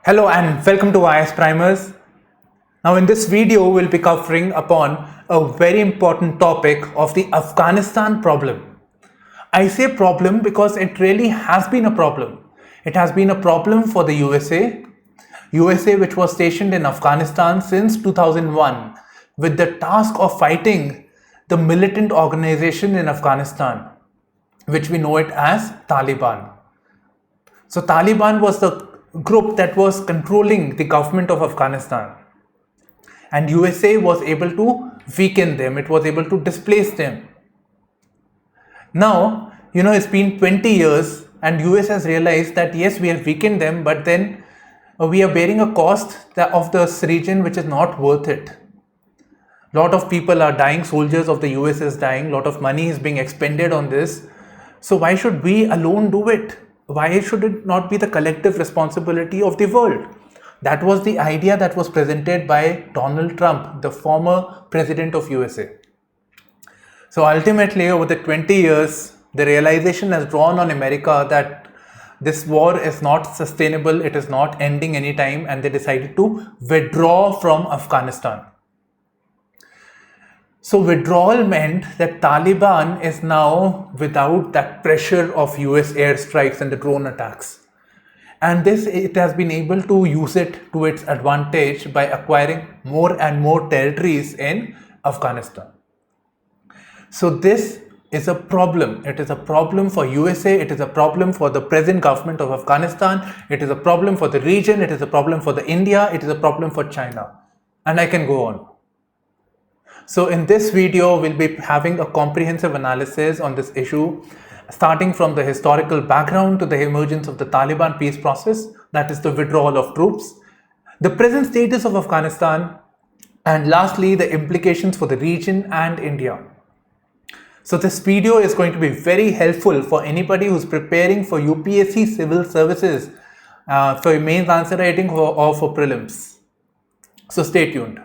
Hello and welcome to IS Primers. Now in this video we'll be covering upon a very important topic of the Afghanistan problem. I say problem because it really has been a problem. It has been a problem for the USA which was stationed in Afghanistan since 2001 with the task of fighting the militant organization in Afghanistan, which we know it as Taliban. So Taliban was the group that was controlling the government of Afghanistan, and USA was able to weaken them, it was able to displace them. Now, it's been 20 years and US has realized that yes, we have weakened them, but then we are bearing a cost of this region which is not worth it. A lot of people are dying, soldiers of the US is dying, a lot of money is being expended on this. So why should we alone do it? Why should it not be the collective responsibility of the world? That was the idea that was presented by Donald Trump, the former president of USA. So ultimately, over the 20 years, the realization has drawn on America that this war is not sustainable, it is not ending anytime, and they decided to withdraw from Afghanistan. So withdrawal meant that Taliban is now without that pressure of US airstrikes and the drone attacks. And it has been able to use it to its advantage by acquiring more and more territories in Afghanistan. So this is a problem. It is a problem for USA, it is a problem for the present government of Afghanistan, it is a problem for the region, it is a problem for the India, it is a problem for China. And I can go on. So in this video, we'll be having a comprehensive analysis on this issue, starting from the historical background to the emergence of the Taliban peace process, that is the withdrawal of troops, the present status of Afghanistan, and lastly, the implications for the region and India. So this video is going to be very helpful for anybody who's preparing for UPSC civil services, for mains answer writing or for prelims. So stay tuned.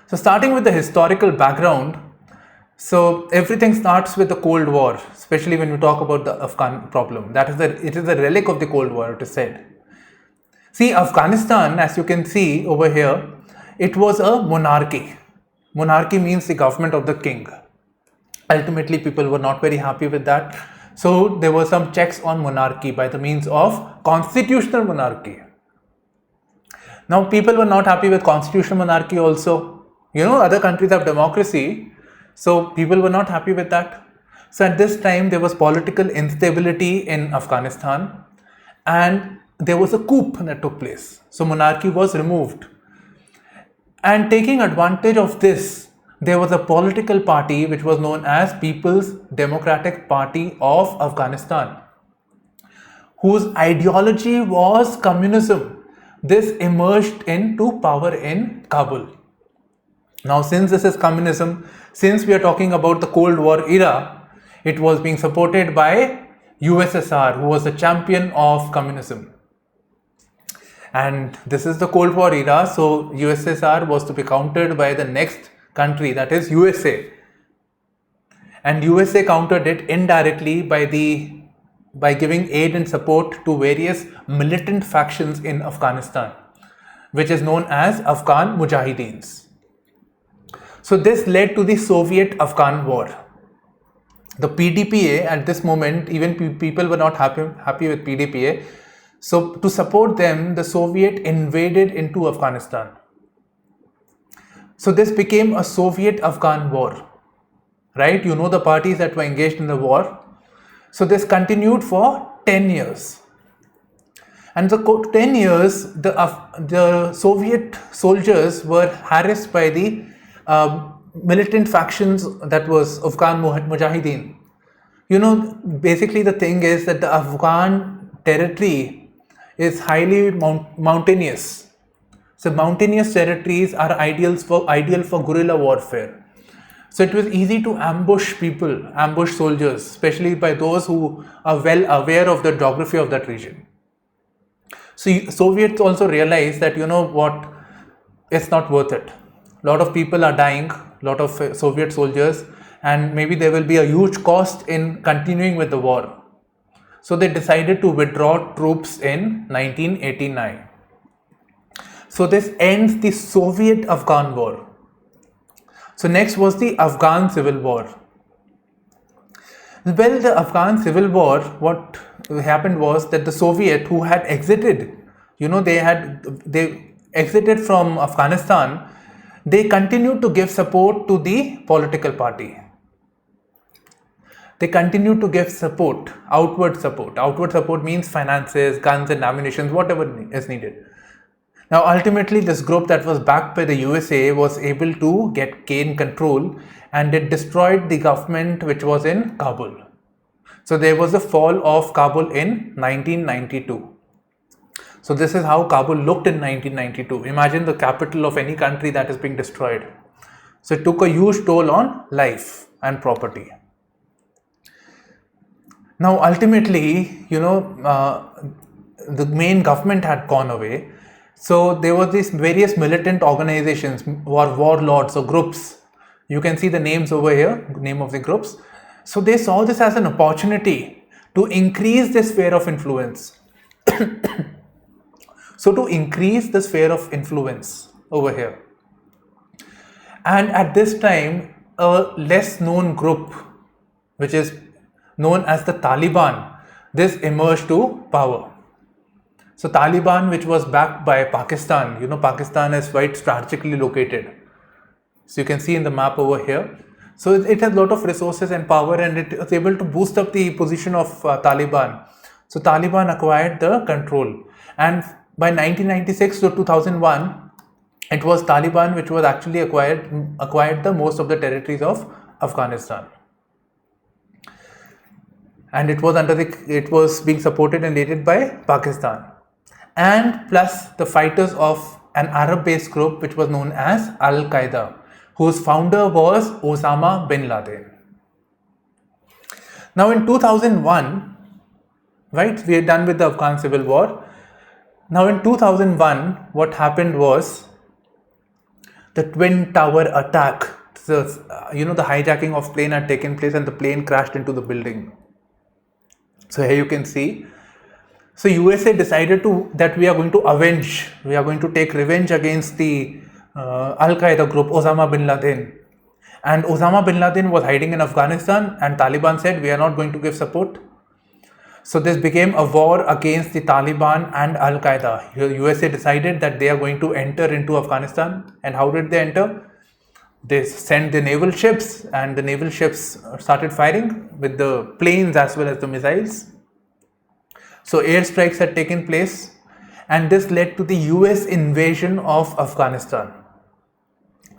So starting with the historical background, so everything starts with the Cold War, especially when we talk about the Afghan problem. It is a relic of the Cold War, it is said. See, Afghanistan, as you can see over here, it was a monarchy. Monarchy means the government of the king. Ultimately, people were not very happy with that. So there were some checks on monarchy by the means of constitutional monarchy. Now, people were not happy with constitutional monarchy also. Other countries have democracy, so people were not happy with that. So at this time, there was political instability in Afghanistan and there was a coup that took place. So monarchy was removed. And taking advantage of this, there was a political party which was known as People's Democratic Party of Afghanistan, whose ideology was communism. This emerged into power in Kabul. Now, since this is communism, since we are talking about the Cold War era, it was being supported by USSR, who was the champion of communism. And this is the Cold War era, so USSR was to be countered by the next country, that is USA. And USA countered it indirectly by giving aid and support to various militant factions in Afghanistan, which is known as Afghan Mujahideens. So this led to the Soviet-Afghan War. The PDPA at this moment, even people were not happy with PDPA. So to support them, the Soviet invaded into Afghanistan. So this became a Soviet-Afghan war, right? The parties that were engaged in the war. So this continued for 10 years. And the 10 years, the Soviet soldiers were harassed by the militant factions, that was Afghan Mujahideen. Basically the thing is that the Afghan territory is highly mountainous. So mountainous territories are ideal for guerrilla warfare. So it was easy to ambush soldiers, especially by those who are well aware of the geography of that region. So Soviets also realized that, it's not worth it. A lot of people are dying, a lot of Soviet soldiers, and maybe there will be a huge cost in continuing with the war. So they decided to withdraw troops in 1989. So this ends the Soviet-Afghan War. So next was the Afghan Civil War. Well, the Afghan Civil War, what happened was that the Soviet who had exited, they exited from Afghanistan, they continued to give support to the political party. They continued to give support, outward support. Outward support means finances, guns and ammunition, whatever is needed. Now, ultimately, this group that was backed by the USA was able to gain control, and it destroyed the government which was in Kabul. So there was a fall of Kabul in 1992. So this is how Kabul looked in 1992. Imagine the capital of any country that is being destroyed. So it took a huge toll on life and property. Now, ultimately, the main government had gone away. So there were these various militant organizations or warlords or groups. You can see the names over here, name of the groups. So they saw this as an opportunity to increase the sphere of influence. So to increase the sphere of influence over here. And at this time, a less known group, which is known as the Taliban, this emerged to power. So Taliban, which was backed by Pakistan, Pakistan is quite strategically located. So you can see in the map over here. So it has a lot of resources and power, and it was able to boost up the position of Taliban. So Taliban acquired the control, and by 1996 to 2001, it was Taliban which was actually acquired the most of the territories of Afghanistan. And it was being supported and aided by Pakistan, and plus the fighters of an Arab-based group which was known as Al-Qaeda, whose founder was Osama bin Laden. Now in 2001, right, we are done with the Afghan Civil War. Now in 2001, what happened was the Twin Tower attack. So, the hijacking of plane had taken place and the plane crashed into the building. So here you can see. So USA decided that we are going to take revenge against the Al-Qaeda group, Osama bin Laden. And Osama bin Laden was hiding in Afghanistan, and Taliban said, we are not going to give support. So this became a war against the Taliban and Al-Qaeda. USA decided that they are going to enter into Afghanistan. And how did they enter? They sent the naval ships, and the naval ships started firing with the planes as well as the missiles. So airstrikes had taken place, and this led to the US invasion of Afghanistan.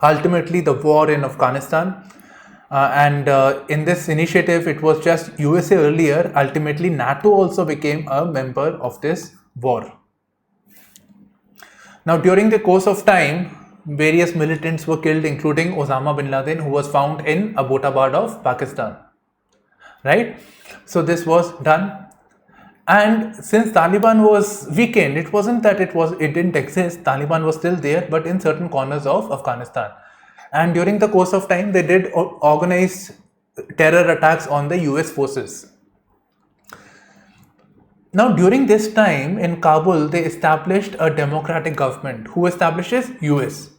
Ultimately, the war in Afghanistan, and in this initiative, it was just USA earlier. Ultimately, NATO also became a member of this war. Now, during the course of time, various militants were killed, including Osama bin Laden, who was found in Abbottabad of Pakistan. Right? So this was done. And since Taliban was weakened, it wasn't that it didn't exist. Taliban was still there, but in certain corners of Afghanistan. And during the course of time, they did organize terror attacks on the US forces. Now, during this time in Kabul, they established a democratic government. Who establishes? US.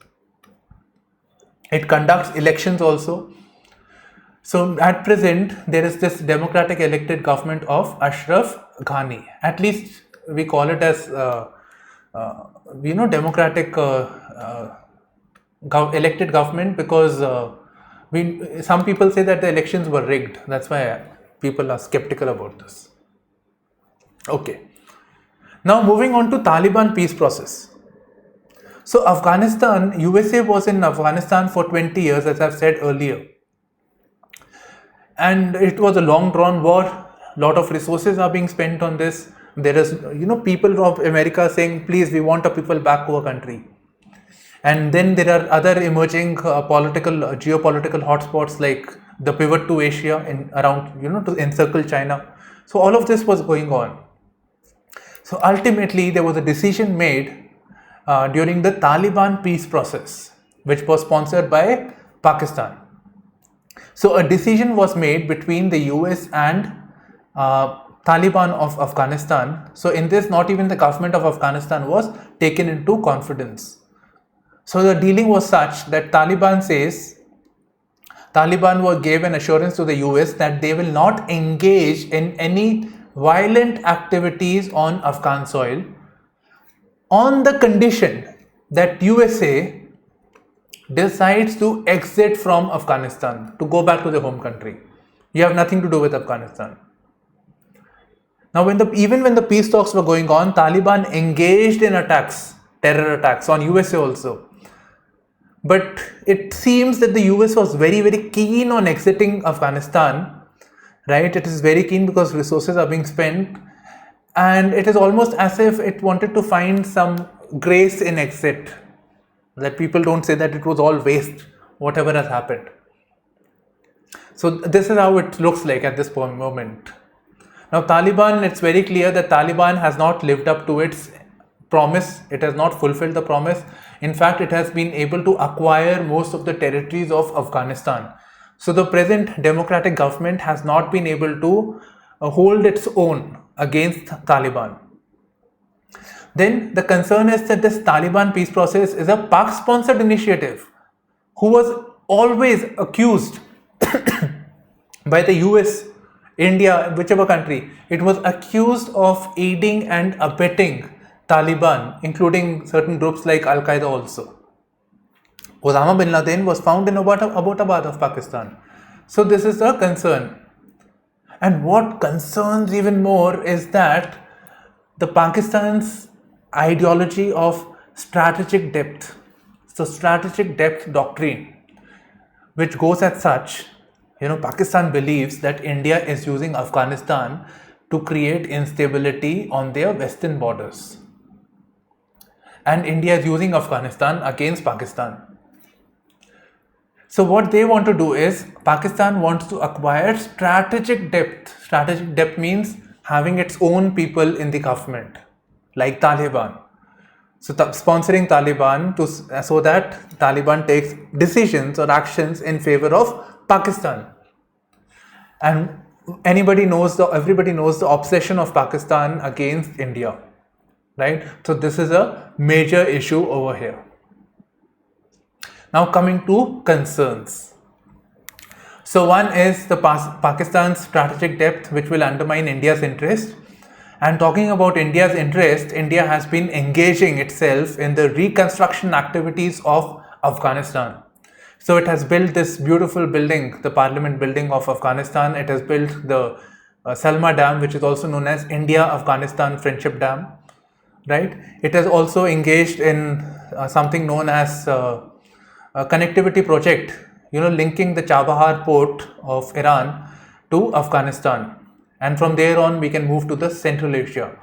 It conducts elections also. So at present, there is this democratic elected government of Ashraf Ghani. At least we call it as, democratic elected government, because some people say that the elections were rigged. That's why people are skeptical about this. Okay. Now moving on to Taliban peace process. So Afghanistan, USA was in Afghanistan for 20 years, as I've said earlier. And it was a long drawn war. A lot of resources are being spent on this. There is, people of America saying, please, we want our people back to our country. And then there are other emerging geopolitical hotspots like the pivot to Asia to encircle China. So all of this was going on. So ultimately, there was a decision made during the Taliban peace process, which was sponsored by Pakistan. So a decision was made between the US and Taliban of Afghanistan. So in this, not even the government of Afghanistan was taken into confidence. So the dealing was such that Taliban gave an assurance to the US that they will not engage in any violent activities on Afghan soil on the condition that USA decides to exit from Afghanistan, to go back to their home country. You have nothing to do with Afghanistan. Now, even when the peace talks were going on, Taliban engaged in attacks, terror attacks on USA also. But it seems that the US was very, very keen on exiting Afghanistan, right? It is very keen because resources are being spent, and it is almost as if it wanted to find some grace in exit, that people don't say that it was all waste, whatever has happened. So this is how it looks like at this moment. Now Taliban, it's very clear that Taliban has not lived up to its promise. It has not fulfilled the promise. In fact, it has been able to acquire most of the territories of Afghanistan. So the present democratic government has not been able to hold its own against Taliban. Then the concern is that this Taliban peace process is a Pak-sponsored initiative, who was always accused by the US, India, whichever country. It was accused of aiding and abetting Taliban, including certain groups like Al-Qaeda also. Osama bin Laden was found in Abbottabad of Pakistan. So this is a concern. And what concerns even more is that the Pakistan's ideology of strategic depth, so strategic depth doctrine, which goes as such, Pakistan believes that India is using Afghanistan to create instability on their western borders. And India is using Afghanistan against Pakistan. So what they want to do is, Pakistan wants to acquire strategic depth. Strategic depth means having its own people in the government, like Taliban. So sponsoring Taliban so that Taliban takes decisions or actions in favor of Pakistan. And everybody knows the obsession of Pakistan against India, right? So this is a major issue over here. Now coming to concerns. So one is the Pakistan's strategic depth, which will undermine India's interest. And talking about India's interest, India has been engaging itself in the reconstruction activities of Afghanistan. So it has built this beautiful building, the Parliament building of Afghanistan. It has built the Salma Dam, which is also known as India-Afghanistan Friendship Dam, right? It has also engaged in something known as a connectivity project, linking the Chabahar port of Iran to Afghanistan. And from there on, we can move to the Central Asia.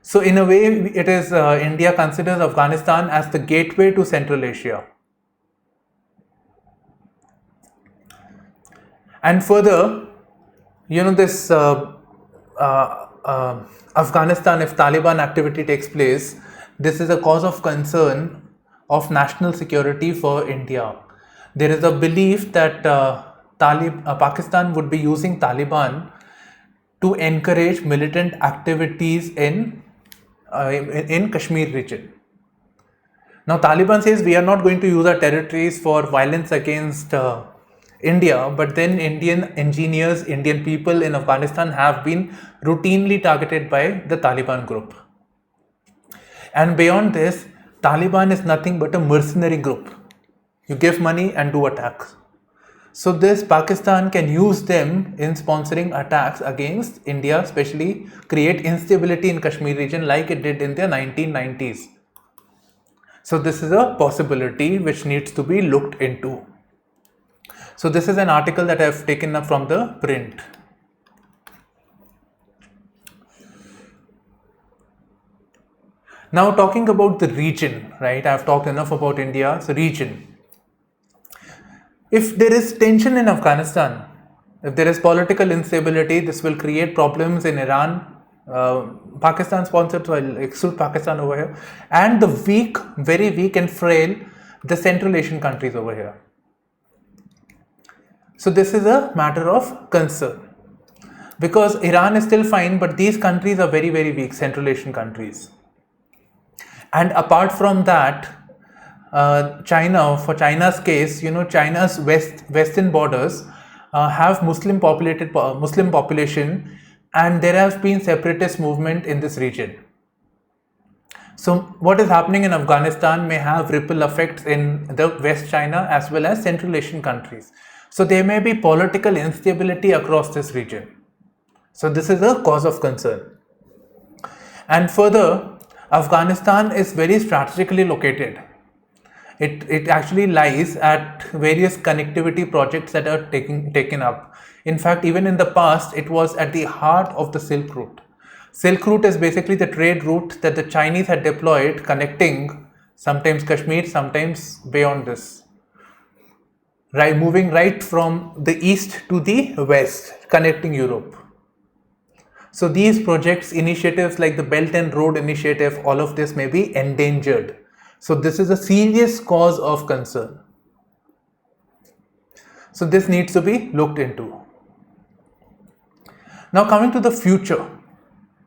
So in a way, it is India considers Afghanistan as the gateway to Central Asia. And further, this Afghanistan, if Taliban activity takes place, this is a cause of concern of national security for India. There is a belief that Pakistan would be using Taliban to encourage militant activities in Kashmir region. Now Taliban says we are not going to use our territories for violence against India, but then Indian engineers, Indian people in Afghanistan have been routinely targeted by the Taliban group. And beyond this, Taliban is nothing but a mercenary group. You give money and do attacks. So this Pakistan can use them in sponsoring attacks against India, especially create instability in Kashmir region like it did in the 1990s. So this is a possibility which needs to be looked into. So this is an article that I have taken up from the print. Now talking about the region, right? I have talked enough about India. So region. If there is tension in Afghanistan, if there is political instability, this will create problems in Iran, Pakistan sponsored, so I'll exclude Pakistan over here, and the weak, very weak and frail, the Central Asian countries over here. So this is a matter of concern. because Iran is still fine, but these countries are very, very weak, Central Asian countries. And apart from that, China, for China's case, China's western borders have Muslim population, and there has been separatist movement in this region. So what is happening in Afghanistan may have ripple effects in the West China as well as Central Asian countries. So there may be political instability across this region. So this is a cause of concern. And further, Afghanistan is very strategically located. It actually lies at various connectivity projects that are taken up. In fact, even in the past, it was at the heart of the Silk Route. Silk Route is basically the trade route that the Chinese had deployed, connecting sometimes Kashmir, sometimes beyond this. Right, moving right from the east to the west, connecting Europe. So these projects, initiatives like the Belt and Road Initiative, all of this may be endangered. So this is a serious cause of concern. So this needs to be looked into. Now coming to the future,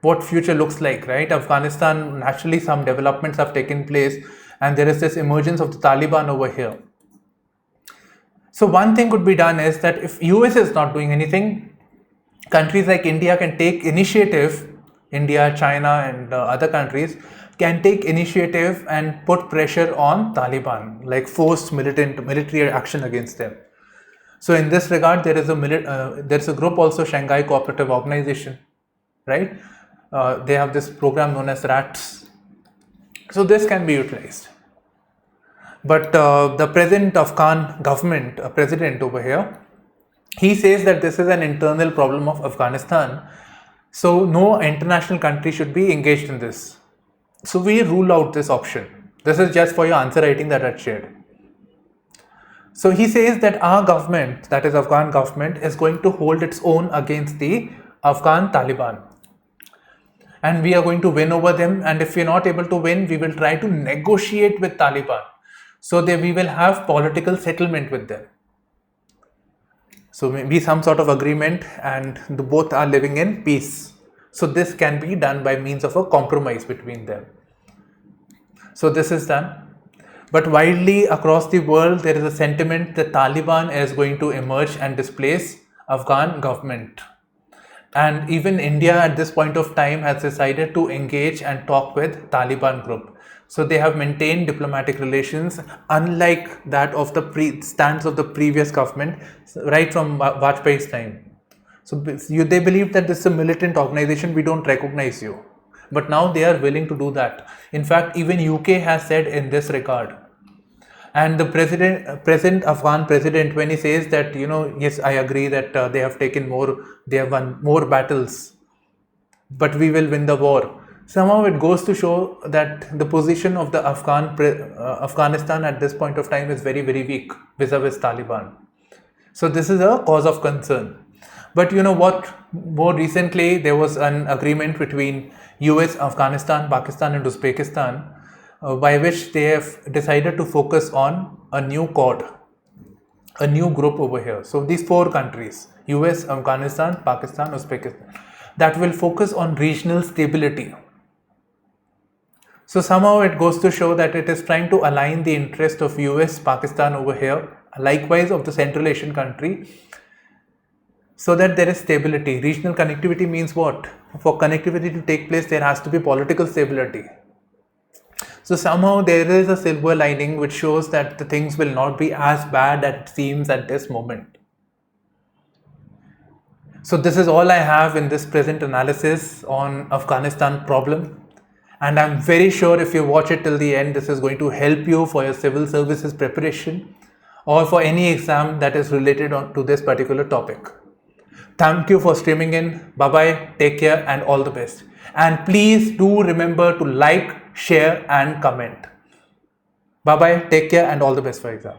what future looks like, right? Afghanistan, naturally some developments have taken place, and there is this emergence of the Taliban over here. So one thing could be done is that if US is not doing anything, countries like India can take initiative. India, China and other countries can take initiative and put pressure on Taliban, like forced military action against them. So in this regard, there is a group also, Shanghai Cooperative Organization, right? They have this program known as RATS. So this can be utilized. But the present Afghan government, president over here, he says that this is an internal problem of Afghanistan. So no international country should be engaged in this. So we rule out this option. This is just for your answer writing that I shared. So he says that our government, that is Afghan government, is going to hold its own against the Afghan Taliban. And we are going to win over them. And if we are not able to win, we will try to negotiate with Taliban. So that we will have political settlement with them. So maybe some sort of agreement, and both are living in peace. So this can be done by means of a compromise between them. So this is done. But widely across the world, there is a sentiment that Taliban is going to emerge and displace Afghan government. And even India at this point of time has decided to engage and talk with Taliban group. So they have maintained diplomatic relations, unlike that of the stance of the previous government, right from Vajpayee's time. So they believe that this is a militant organization, we don't recognize you. But now they are willing to do that. In fact, even UK has said in this regard. And the present Afghan president, when he says that, yes, I agree that they have won more battles, but we will win the war. Somehow it goes to show that the position of the Afghanistan at this point of time is very, very weak vis-a-vis Taliban. So this is a cause of concern. But you know what? More recently, there was an agreement between US, Afghanistan, Pakistan and Uzbekistan, by which they have decided to focus on a new Quad, a new group over here. So these 4 countries, US, Afghanistan, Pakistan, Uzbekistan, that will focus on regional stability. So somehow it goes to show that it is trying to align the interest of US, Pakistan over here, likewise of the Central Asian country, so that there is stability. Regional connectivity means what? For connectivity to take place, there has to be political stability. So somehow there is a silver lining which shows that the things will not be as bad as it seems at this moment. So this is all I have in this present analysis on Afghanistan problem. And I'm very sure if you watch it till the end, this is going to help you for your civil services preparation or for any exam that is related to this particular topic. Thank you for streaming in. Bye-bye, take care and all the best. And please do remember to like, share and comment. Bye-bye, take care and all the best for exam.